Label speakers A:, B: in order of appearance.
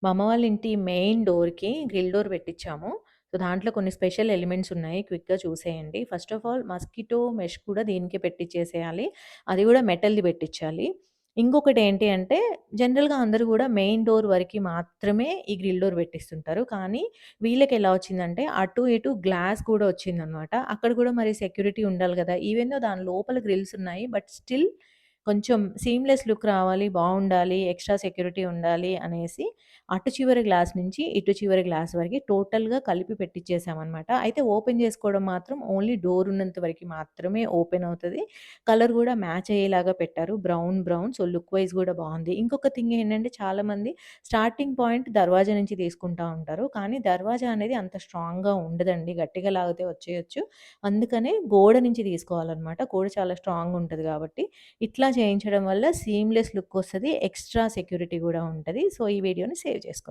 A: మా అమ్మ వాళ్ళ ఇంటి మెయిన్ డోర్‌కి గ్రిల్ డోర్ పెట్టించాము. సో, దాంట్లో కొన్ని స్పెషల్ ఎలిమెంట్స్ ఉన్నాయి. క్విక్‌గా చూసేయండి. First of all mosquito mesh కూడా దీనికే పెట్టించేసేయాలి. అది కూడా మెటల్‌ది పెట్టించాలి. ఇంకొకటేంటి అంటే జనరల్‌గా అందరూ గూడా మెయిన్ డోర్ వరకి మాత్రమే ఈ గ్రిల్ డోర్ పెట్టిస్తుంటారు. కానీ వీళ్ళకెలా వచ్చిందంటే అటు ఇటు గ్లాస్ కూడా వచ్చిందనమాట. అక్కడ కూడా మరి సెక్యూరిటీ ఉండాలి గదా! ఈవెన్ దో దాని లోపల గ్రిల్స్ ఉన్నాయి. బట్ స్టిల్ కొంచెం సీమ్‌లెస్ లుక్ రావాలి, బావుండాలి, ఎక్స్‌ట్రా సెక్యూరిటీ ఉండాలి అనేసి అటు చివరి గ్లాస్ నుంచి ఇటు చివరి గ్లాస్ వరకి టోటల్‌గా కలిపి పెట్టిచ్చేసామనమాట. అయితే ఓపెన్ చేసుకోవడం మాత్రం ఓన్లీ డోర్ ఉన్నంత వరకి మాత్రమే ఓపెన్ అవుతది. కలర్ గూడా మ్యాచ్ అయ్యేలాగా పెట్టారు. Brown, brown. So, look wise గూడా బావుంది. ఇంకొక థింగ్ ఏంటంటే చాలామంది స్టార్టింగ్ పాయింట్ దర్వాజా నుంచి తీసుకుంటా ఉంటారు. కానీ దర్వాజా అనేది అంత స్ట్రాంగ్‌గా ఉండదండి. గట్టిగా లాగితే వచ్చేయొచ్చు. అందుకనే గోడ నుంచి తీసుకోవాలనమాట. గోడ చాలా స్ట్రాంగ్ ఉంటది గాబట్టి ఇట్లా చేయించడం వల్ల సీమ్‌లెస్ లుక్ వస్తది. ఎక్స్‌ట్రా సెక్యూరిటీ గూడా ఉంటది. సో, ఈ వీడియోని సేవ్ చేసుకోండి.